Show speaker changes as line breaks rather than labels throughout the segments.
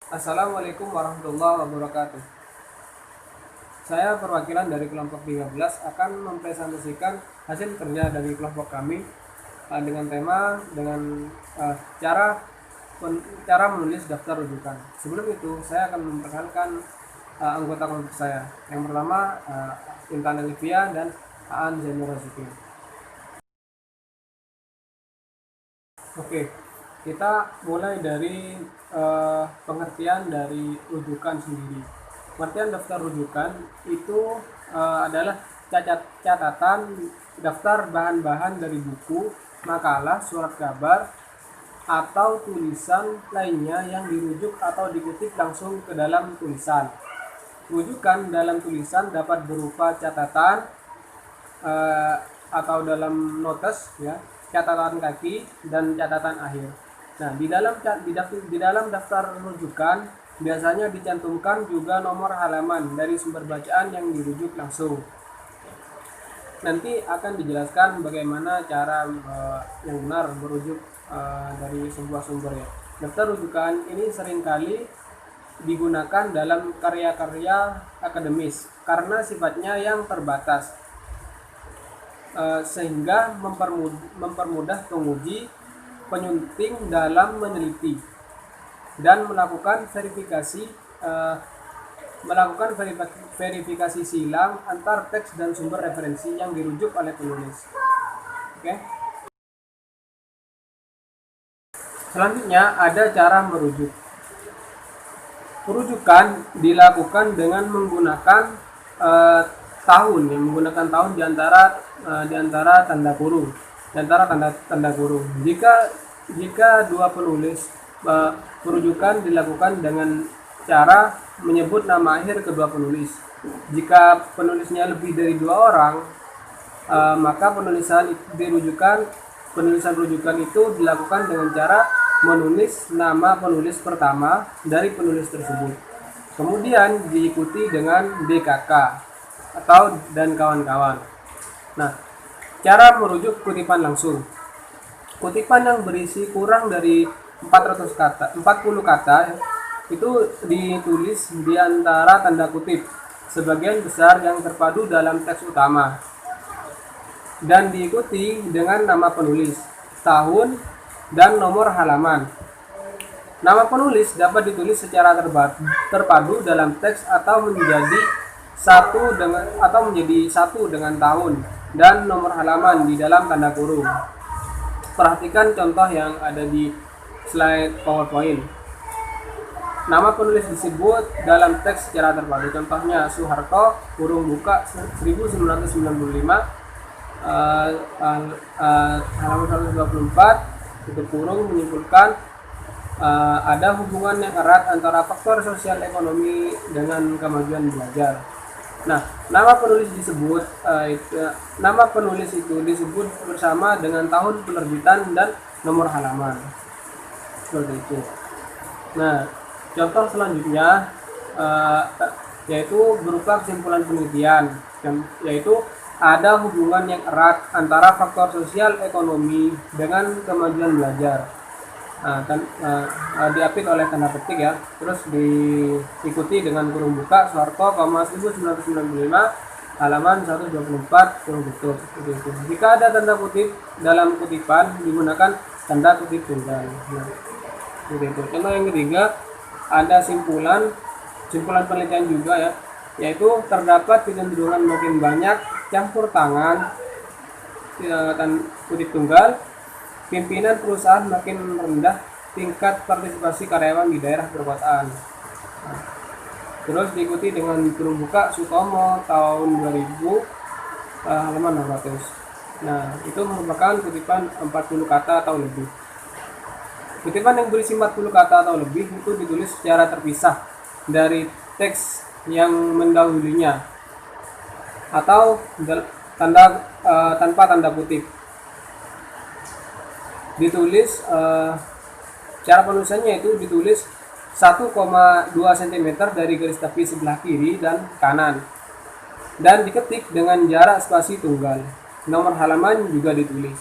Assalamualaikum warahmatullahi wabarakatuh. Saya perwakilan dari kelompok 13 akan mempresentasikan hasil kerja dari kelompok kami dengan tema eh, cara cara menulis daftar rujukan. Sebelum itu, saya akan memperkenalkan anggota kelompok saya. Yang pertama, Intan Olivia dan Aan Zainur Razuki. Oke, kita mulai dari pengertian dari rujukan sendiri. Pengertian daftar rujukan itu adalah catatan daftar bahan-bahan dari buku, makalah, surat kabar, atau tulisan lainnya yang dirujuk atau dikutip langsung ke dalam tulisan. Rujukan dalam tulisan dapat berupa catatan eh, atau dalam notes, ya, catatan kaki dan catatan akhir. Nah, di dalam daftar rujukan biasanya dicantumkan juga nomor halaman dari sumber bacaan yang dirujuk langsung. Nanti akan dijelaskan bagaimana cara yang benar merujuk dari sebuah sumber, ya. Daftar rujukan ini seringkali digunakan dalam karya-karya akademis karena sifatnya yang terbatas, sehingga mempermudah penguji penyunting dalam meneliti dan melakukan silang antar teks dan sumber referensi yang dirujuk oleh penulis. Oke. Selanjutnya ada cara merujuk. Perujukan dilakukan dengan menggunakan tahun, ya, menggunakan tahun di antara tanda kurung, tanda kurung. Jika dua penulis, perujukan dilakukan dengan cara menyebut nama akhir kedua penulis. Jika penulisnya lebih dari dua orang, maka penulisan rujukan itu dilakukan dengan cara menulis nama penulis pertama dari penulis tersebut, kemudian diikuti dengan DKK dan kawan-kawan. Nah, cara merujuk kutipan langsung. Kutipan yang berisi kurang dari 40 kata itu ditulis di antara tanda kutip sebagian besar yang terpadu dalam teks utama dan diikuti dengan nama penulis, tahun, dan nomor halaman. Nama penulis dapat ditulis secara terpadu dalam teks atau menjadi satu dengan tahun dan nomor halaman di dalam tanda kurung. Perhatikan contoh yang ada di slide PowerPoint. Nama penulis disebut dalam teks secara terpadu. Contohnya Soeharto kurung buka 1995, halaman 124, tutup kurung, menyimpulkan ada hubungan yang erat antara faktor sosial ekonomi dengan kemajuan belajar. Nah, nama penulis itu disebut bersama dengan tahun penerbitan dan nomor halaman. Seperti itu. Nah, contoh selanjutnya yaitu berupa kesimpulan penelitian, yaitu ada hubungan yang erat antara faktor sosial ekonomi dengan kemajuan belajar. Diapit oleh tanda petik, ya, terus diikuti dengan kurung buka Soeharto, 1995, halaman 124, kurung tutup. Jika ada tanda kutip dalam kutipan, digunakan tanda kutip tunggal. Nah, itu. Contoh yang ketiga, ada simpulan penelitian juga, ya, yaitu terdapat kecenderungan makin banyak campur tangan, kutip tunggal, pimpinan perusahaan makin rendah tingkat partisipasi karyawan di daerah perkotaan. Nah, terus diikuti dengan kurung buka Sutomo tahun 2000, halaman 600. Nah, itu merupakan kutipan 40 kata atau lebih. Kutipan yang berisi 40 kata atau lebih itu ditulis secara terpisah dari teks yang mendahulunya atau tanpa tanda kutip. Ditulis cara penulisannya itu ditulis 1,2 cm dari garis tepi sebelah kiri dan kanan dan diketik dengan jarak spasi tunggal. Nomor halaman juga ditulis.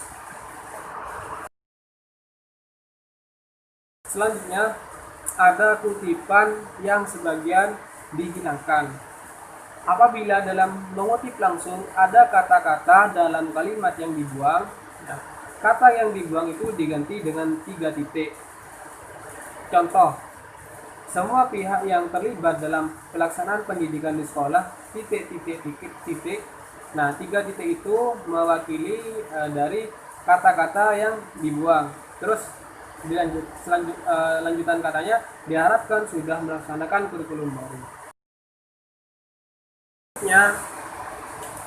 Selanjutnya ada kutipan yang sebagian dihilangkan. Apabila dalam mengutip langsung ada kata-kata dalam kalimat yang dibuang, nah, kata yang dibuang itu diganti dengan 3 titik. Contoh, semua pihak yang terlibat dalam pelaksanaan pendidikan di sekolah, titik, titik, titik, titik. Nah, 3 titik itu mewakili dari kata-kata yang dibuang. Terus lanjutan katanya diharapkan sudah melaksanakan kurikulum baru.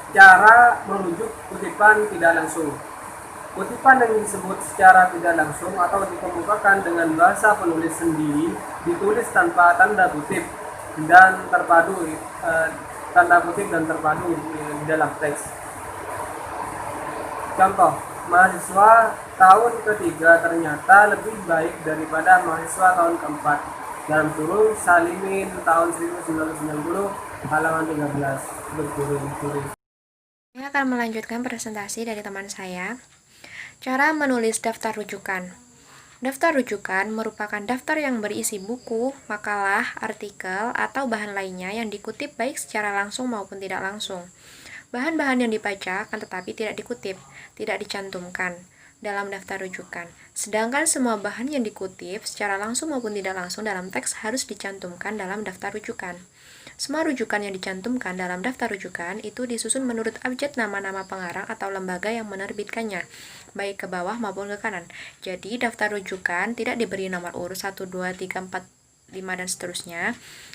Cara merujuk kutipan tidak langsung. Kutipan yang disebut secara tidak langsung atau dikemukakan dengan bahasa penulis sendiri ditulis tanpa tanda kutip dan terpadu di dalam teks. Contoh, mahasiswa tahun ketiga ternyata lebih baik daripada mahasiswa tahun keempat. Dalam kurung Salimin tahun 1990 halaman 13 berkurung.
Saya akan melanjutkan presentasi dari teman saya. Cara menulis daftar rujukan. Daftar rujukan merupakan daftar yang berisi buku, makalah, artikel, atau bahan lainnya yang dikutip baik secara langsung maupun tidak langsung. Bahan-bahan yang dibaca akan tetapi tidak dikutip, tidak dicantumkan dalam daftar rujukan. Sedangkan semua bahan yang dikutip secara langsung maupun tidak langsung dalam teks harus dicantumkan dalam daftar rujukan. Semua rujukan yang dicantumkan dalam daftar rujukan itu disusun menurut abjad nama-nama pengarang atau lembaga yang menerbitkannya, baik ke bawah maupun ke kanan. Jadi, daftar rujukan tidak diberi nomor urut 1, 2, 3, 4, 5, dan seterusnya,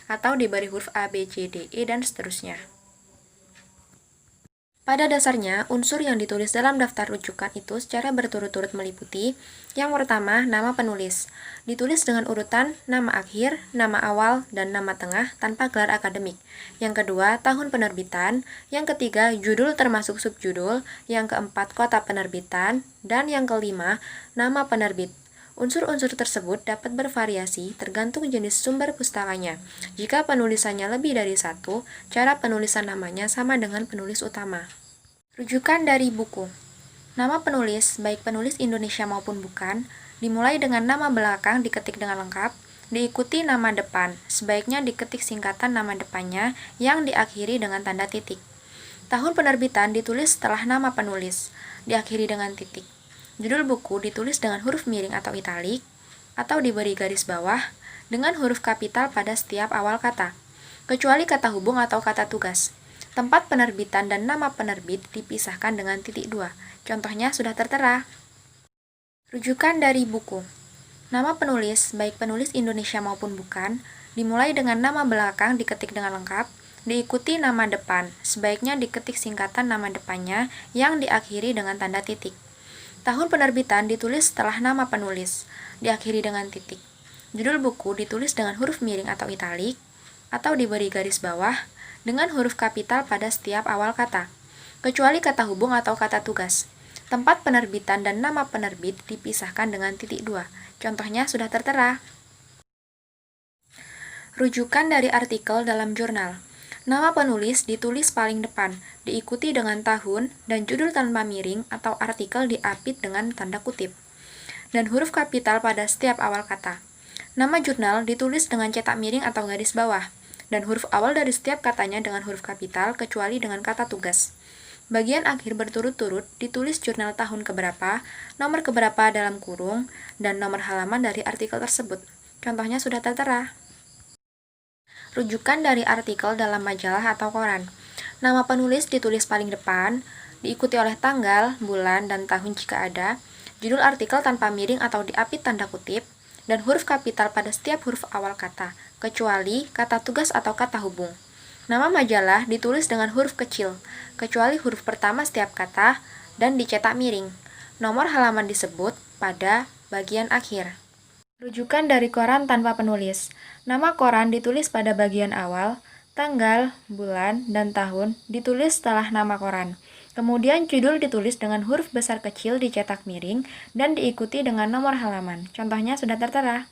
atau diberi huruf A, B, C, D, E, dan seterusnya. Pada dasarnya, unsur yang ditulis dalam daftar rujukan itu secara berturut-turut meliputi: yang pertama, nama penulis. Ditulis dengan urutan nama akhir, nama awal, dan nama tengah tanpa gelar akademik. Yang kedua, tahun penerbitan. Yang ketiga, judul termasuk subjudul. Yang keempat, kota penerbitan. Dan yang kelima, nama penerbit. Unsur-unsur tersebut dapat bervariasi tergantung jenis sumber pustakanya. Jika penulisannya lebih dari satu, cara penulisan namanya sama dengan penulis utama. Rujukan dari buku. Nama penulis, baik penulis Indonesia maupun bukan, dimulai dengan nama belakang diketik dengan lengkap, diikuti nama depan. Sebaiknya diketik singkatan nama depannya yang diakhiri dengan tanda titik. Tahun penerbitan ditulis setelah nama penulis, diakhiri dengan titik. Judul buku ditulis dengan huruf miring atau italik, atau diberi garis bawah, dengan huruf kapital pada setiap awal kata, kecuali kata hubung atau kata tugas. Tempat penerbitan dan nama penerbit dipisahkan dengan titik 2. Contohnya sudah tertera. Rujukan dari buku. Nama penulis, baik penulis Indonesia maupun bukan, dimulai dengan nama belakang diketik dengan lengkap, diikuti nama depan. Sebaiknya diketik singkatan nama depannya yang diakhiri dengan tanda titik. Tahun penerbitan ditulis setelah nama penulis, diakhiri dengan titik. Judul buku ditulis dengan huruf miring atau italik, atau diberi garis bawah, dengan huruf kapital pada setiap awal kata, kecuali kata hubung atau kata tugas. Tempat penerbitan dan nama penerbit dipisahkan dengan titik 2. Contohnya sudah tertera. Rujukan dari artikel dalam jurnal. Nama penulis ditulis paling depan, diikuti dengan tahun dan judul tanpa miring atau artikel diapit dengan tanda kutip, dan huruf kapital pada setiap awal kata. Nama jurnal ditulis dengan cetak miring atau garis bawah, dan huruf awal dari setiap katanya dengan huruf kapital kecuali dengan kata tugas. Bagian akhir berturut-turut ditulis jurnal tahun keberapa, nomor keberapa dalam kurung, dan nomor halaman dari artikel tersebut. Contohnya sudah tertera. Rujukan dari artikel dalam majalah atau koran. Nama penulis ditulis paling depan, diikuti oleh tanggal, bulan, dan tahun jika ada, judul artikel tanpa miring atau diapit tanda kutip, dan huruf kapital pada setiap huruf awal kata, kecuali kata tugas atau kata hubung. Nama majalah ditulis dengan huruf kecil, kecuali huruf pertama setiap kata, dan dicetak miring. Nomor halaman disebut pada bagian akhir. Rujukan dari koran tanpa penulis. Nama koran ditulis pada bagian awal, tanggal, bulan, dan tahun ditulis setelah nama koran. Kemudian judul ditulis dengan huruf besar kecil dicetak miring dan diikuti dengan nomor halaman. Contohnya sudah tertera.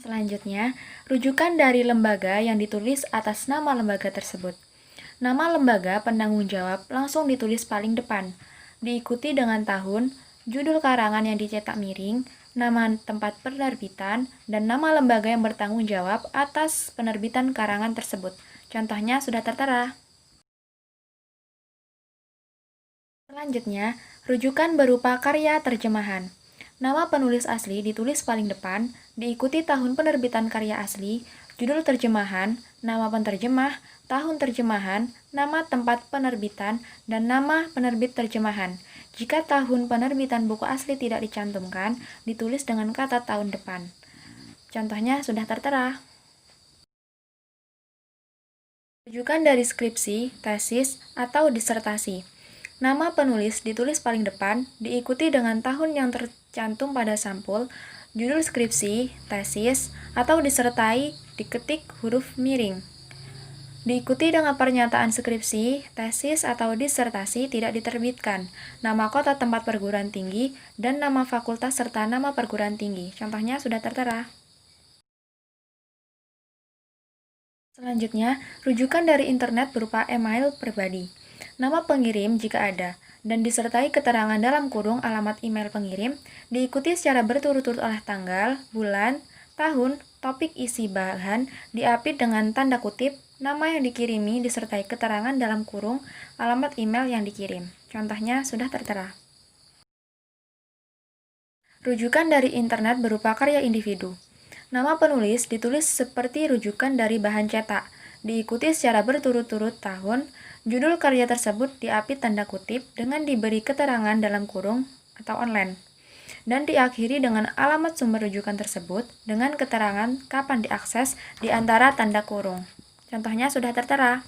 Selanjutnya, rujukan dari lembaga yang ditulis atas nama lembaga tersebut. Nama lembaga penanggung jawab langsung ditulis paling depan, diikuti dengan tahun, judul karangan yang dicetak miring, nama tempat penerbitan, dan nama lembaga yang bertanggung jawab atas penerbitan karangan tersebut. Contohnya sudah tertera. Selanjutnya, rujukan berupa karya terjemahan. Nama penulis asli ditulis paling depan, diikuti tahun penerbitan karya asli, judul terjemahan, nama penterjemah, tahun terjemahan, nama tempat penerbitan, dan nama penerbit terjemahan. Jika tahun penerbitan buku asli tidak dicantumkan, ditulis dengan kata tahun depan. Contohnya sudah tertera. Rujukan dari skripsi, tesis, atau disertasi. Nama penulis ditulis paling depan, diikuti dengan tahun yang tercantum pada sampul, judul skripsi, tesis, atau disertai diketik huruf miring. Diikuti dengan pernyataan skripsi, tesis, atau disertasi tidak diterbitkan, nama kota tempat perguruan tinggi, dan nama fakultas serta nama perguruan tinggi. Contohnya sudah tertera. Selanjutnya, rujukan dari internet berupa email pribadi. Nama pengirim jika ada, dan disertai keterangan dalam kurung alamat email pengirim, diikuti secara berturut-turut oleh tanggal, bulan, tahun, topik isi bahan, diapit dengan tanda kutip, nama yang dikirimi disertai keterangan dalam kurung alamat email yang dikirim. Contohnya sudah tertera. Rujukan dari internet berupa karya individu. Nama penulis ditulis seperti rujukan dari bahan cetak, diikuti secara berturut-turut tahun, judul karya tersebut diapit tanda kutip dengan diberi keterangan dalam kurung atau online, dan diakhiri dengan alamat sumber rujukan tersebut dengan keterangan kapan diakses di antara tanda kurung. Contohnya sudah tertera.